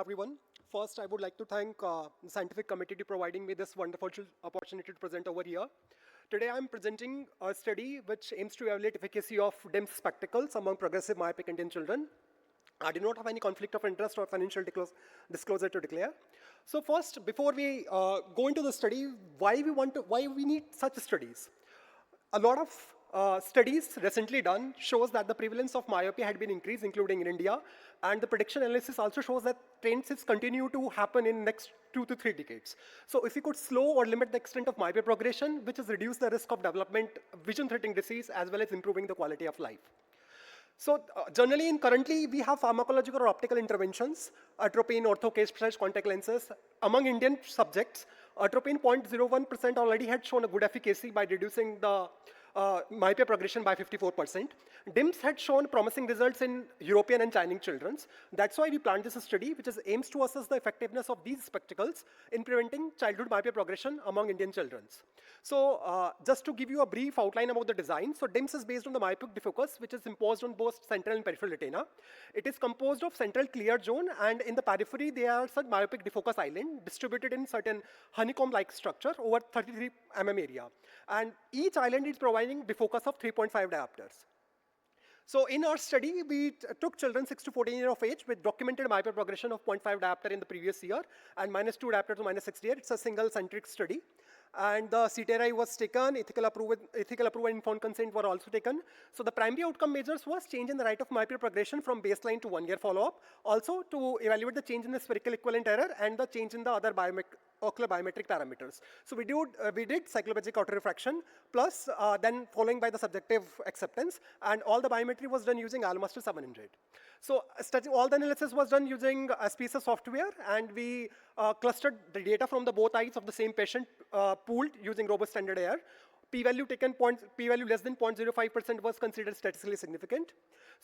everyone. First, I would like to thank the scientific committee for providing me this wonderful opportunity to present over here. Today, I'm presenting a study which aims to evaluate efficacy of DIMS spectacles among progressive myopic Indian children. I do not have any conflict of interest or financial disclosure to declare. So first, before we go into the study, why we need such studies? A lot of studies recently done shows that the prevalence of myopia had been increased, including in India, and the prediction analysis also shows that trends continue to happen in next 2 to 3 decades. So if we could slow or limit the extent of myopia progression, which is reduce the risk of development vision-threatening disease as well as improving the quality of life. So generally and currently, we have pharmacological or optical interventions, atropine, ortho, case-precise contact lenses. Among Indian subjects, atropine 0.01% already had shown a good efficacy by reducing the myopia progression by 54%. DIMS had shown promising results in European and Chinese children. That's why we planned this study, which aims to assess the effectiveness of these spectacles in preventing childhood myopia progression among Indian children. So just to give you a brief outline about the design, so DIMS is based on the myopic defocus, which is imposed on both central and peripheral retina. It is composed of central clear zone, and in the periphery, there are some myopic defocus island distributed in certain honeycomb-like structure over 33 mm area. And each island is providing defocus of 3.5 diopters. So in our study, we took children 6 to 14 years of age with documented myopia progression of 0.5 diopter in the previous year and -2 diopter to -6 year. It's a single-centric study. And the CTRI was taken, ethical approval and informed consent were also taken. So the primary outcome measures was change in the rate of myopia progression from baseline to 1 year follow-up. Also to evaluate the change in the spherical equivalent error and the change in the other ocular biometric parameters. So we did cycloplegic autorefraction plus then following by the subjective acceptance, and all the biometry was done using AIOS2025 700. So all the analysis was done using SPSS software, and we clustered the data from the both eyes of the same patient pooled using robust standard error. P-value less than 0.05% was considered statistically significant.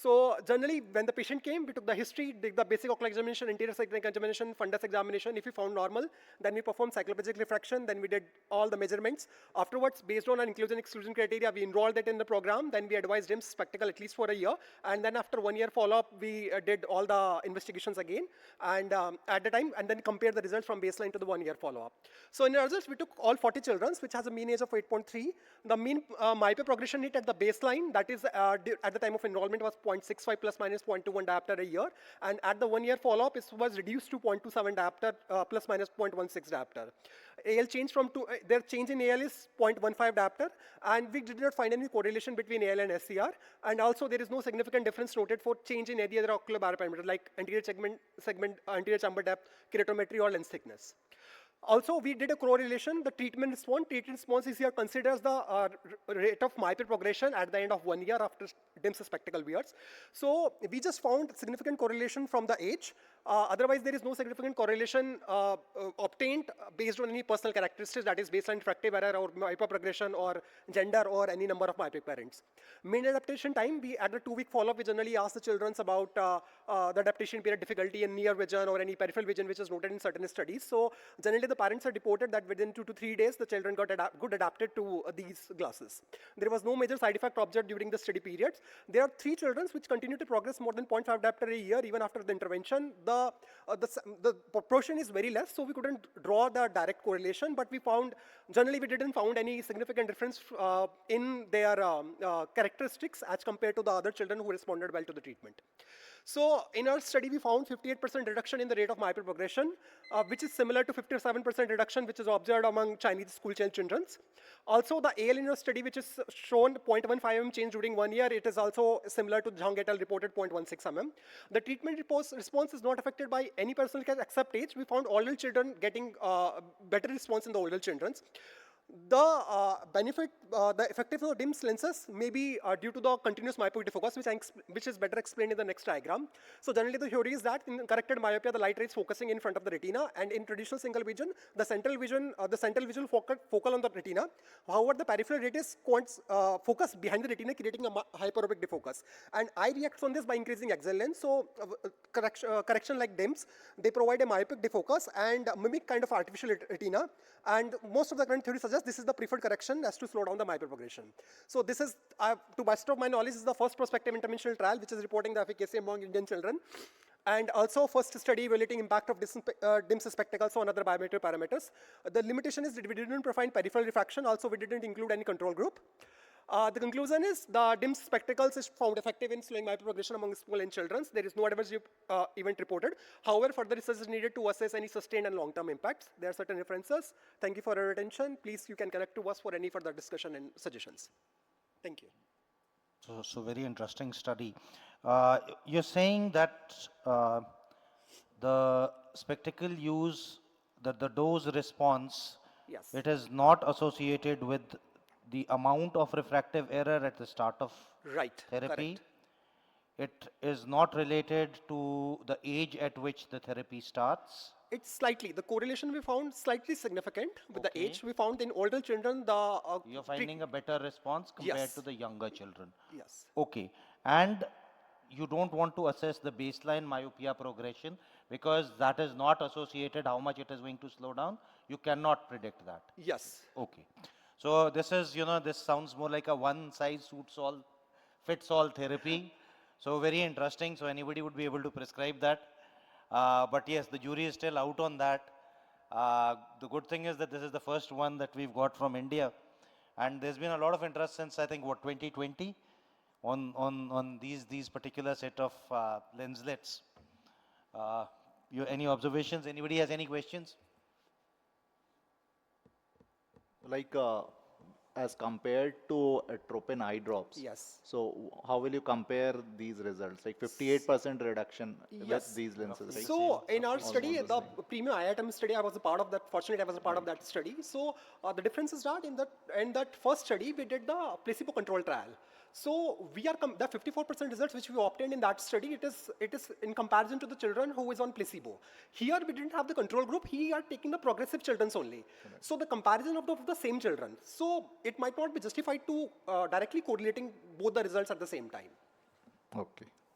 So generally, when the patient came, we took the history, did the basic ocular examination, anterior cyclic examination, fundus examination. If we found normal, then we performed cycloplegic refraction, then we did all the measurements. Afterwards, based on our inclusion-exclusion criteria, we enrolled it in the program, then we advised him spectacle at least for a year, and then after 1 year follow-up, we did all the investigations again, and at the time, and then compared the results from baseline to the 1 year follow-up. So in our results, we took all 40 children, which has a mean age of 8.3. The mean myopia progression rate at the baseline, that is at the time of enrollment, was 0.65 plus minus 0.21 diopter a year. And at the 1 year follow-up, it was reduced to 0.27 diopter plus minus 0.16 diopter. AL change from their change in AL is 0.15 diopter. And we did not find any correlation between AL and SCR. And also, there is no significant difference noted for change in any other ocular bioparameter like anterior anterior chamber depth, keratometry, or lens thickness. Also, we did a correlation. The treatment response is here considers the rate of myopia progression at the end of 1 year after DIMS spectacle wears. So we just found significant correlation from the age. Otherwise, there is no significant correlation obtained based on any personal characteristics, that is baseline refractive error or myopia progression or gender or any number of myopic parents. Mean adaptation time, we at the 2-week follow-up, we generally ask the children about the adaptation period difficulty in near vision or any peripheral vision, which is noted in certain studies. So generally, the parents have reported that within 2 to 3 days, the children got good adapted to these glasses. There was no major side effect observed during the study period. There are 3 children which continue to progress more than 0.5 diopter a year even after the intervention. The proportion is very less, so we couldn't draw the direct correlation, but generally we didn't found any significant difference in their characteristics as compared to the other children who responded well to the treatment. So in our study, we found 58% reduction in the rate of myopia progression, which is similar to 57% reduction which is observed among Chinese school-age children. Also, the AL in our study, which is shown 0.15 mm change during 1 year, it is also similar to Zhang et al. Reported 0.16 mm. The treatment response is not affected by any personal care except age. We found older children getting better response in the older children. The the effectiveness of DIMS lenses may be due to the continuous myopic defocus, which is better explained in the next diagram. So generally, the theory is that in corrected myopia, the light ray is focusing in front of the retina, and in traditional single vision, the central visual focal on the retina. However, the peripheral ray is focused behind the retina, creating a hyperopic defocus. And eye reacts on this by increasing axial length. So correction like DIMS, they provide a myopic defocus and mimic kind of artificial retina. And most of the current theory suggests this is the preferred correction as to slow down the myopia progression. So this is, to best of my knowledge, is the first prospective interventional trial which is reporting the efficacy among Indian children. And also first study evaluating impact of DIMS spectacles on other biometric parameters. The limitation is that we didn't define peripheral refraction. Also, we didn't include any control group. The conclusion is the DIMS spectacles is found effective in slowing myoprogression among small and children. There is no adverse event reported. However, further research is needed to assess any sustained and long-term impacts. There are certain references. Thank you for your attention. Please, you can connect to us for any further discussion and suggestions. Thank you. So very interesting study. You're saying that the spectacle use, the dose response, Yes. it is not associated with the amount of refractive error at the start of therapy. Correct. It is not related to the age at which the therapy starts. It's slightly, the correlation we found slightly significant with the age. We found in older children, you're finding a better response compared to the younger children. Yes. Okay. And you don't want to assess the baseline myopia progression because that is not associated how much it is going to slow down. You cannot predict that. Yes. Okay. So this is, this sounds more like a one size fits all therapy. So very interesting. So anybody would be able to prescribe that. But yes, the jury is still out on that. The good thing is that this is the first one that we've got from India. And there's been a lot of interest since, I think, 2020 on these particular set of lenslets. Any observations? Anybody has any questions? Like as compared to atropine eye drops. Yes. So how will you compare these results? Like 58% reduction with these lenses. Right? So in our study, the premium IITM study, I was a part of that. Fortunately, I was a part of that study. So the difference is that in that first study, we did the placebo control trial. So we are the 54% results which we obtained in that study. It is in comparison to the children who is on placebo. Here we didn't have the control group. Here are taking the progressive children's only. So the comparison of the same children. So it might not be justified to directly correlating both the results at the same time. Okay.